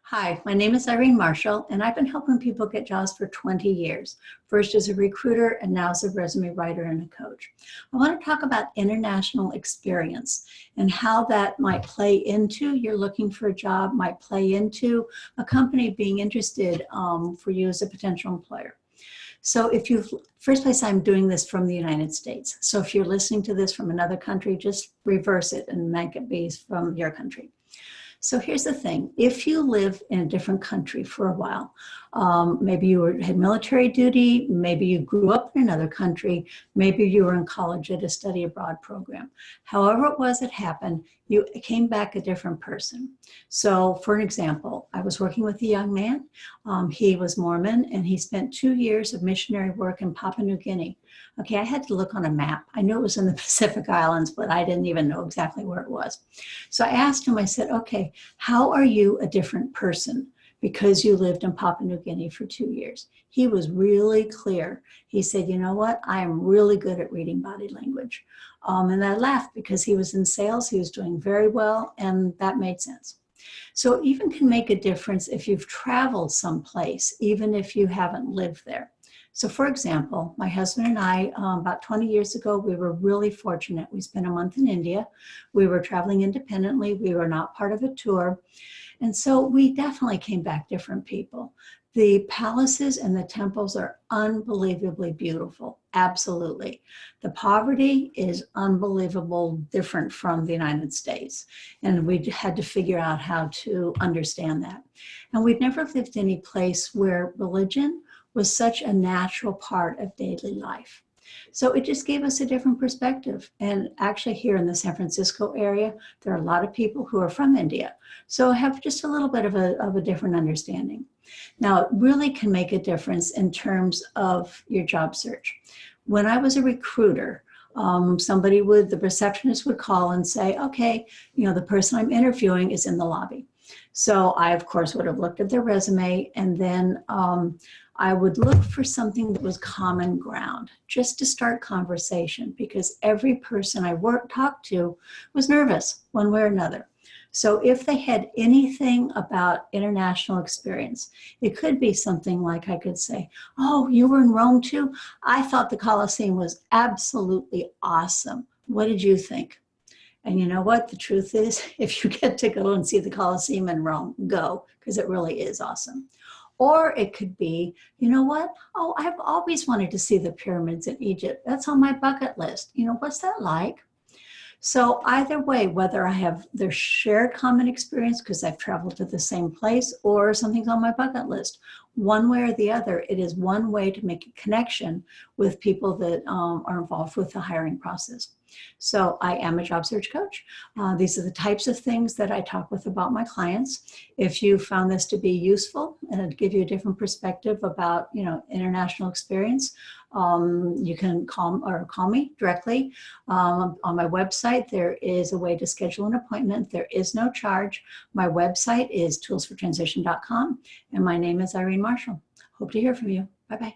Hi, my name is Irene Marshall, and I've been helping people get jobs for 20 years, first as a recruiter and now as a resume writer and a coach. I want to talk about international experience and how that might play into you're looking for a job, might play into a company being interested for you as a potential employer. So if you've, first place I'm doing this from the United States. So if you're listening to this from another country, just reverse it and make it be from your country. So here's the thing, if you live in a different country for a while, maybe you had military duty, maybe you grew up in another country, maybe you were in college at a study abroad program. However it was it happened, you came back a different person. So for an example, I was working with a young man. He was Mormon and he spent 2 years of missionary work in Papua New Guinea. Okay, I had to look on a map. I knew it was in the Pacific Islands, but I didn't even know exactly where it was. So I asked him, I said, okay, how are you a different person because you lived in Papua New Guinea for 2 years? He was really clear. He said, you know what? I am really good at reading body language. And I laughed because he was in sales. He was doing very well, and that made sense. So it even can make a difference if you've traveled someplace, even if you haven't lived there. So for example, my husband and I, about 20 years ago, we were really fortunate. We spent a month in India. We were traveling independently. We were not part of a tour. And so we definitely came back different people. The palaces and the temples are unbelievably beautiful. Absolutely. The poverty is unbelievable different from the United States. And we had to figure out how to understand that. And we've never lived any place where religion was such a natural part of daily life. So it just gave us a different perspective. And actually here in the San Francisco area, there are a lot of people who are from India. So have just a little bit of a different understanding. Now, it really can make a difference in terms of your job search. When I was a recruiter, the receptionist would call and say, okay, the person I'm interviewing is in the lobby. So I, of course, would have looked at their resume, and then I would look for something that was common ground, just to start conversation, because every person I talked to was nervous one way or another. So if they had anything about international experience, it could be something like I could say, oh, you were in Rome too? I thought the Colosseum was absolutely awesome. What did you think? And you know what? The truth is, if you get to go and see the Colosseum in Rome, go, because it really is awesome. Or it could be, you know what? Oh, I've always wanted to see the pyramids in Egypt. That's on my bucket list. What's that like? So either way, whether I have their shared common experience because I've traveled to the same place or something's on my bucket list, one way or the other, it is one way to make a connection with people that are involved with the hiring process. So I am a job search coach. These are the types of things that I talk with about my clients. If you found this to be useful and give you a different perspective about, international experience, you can call me directly. On my website, there is a way to schedule an appointment. There is no charge. My website is toolsfortransition.com, and my name is Irene Marshall. Hope to hear from you. Bye-bye.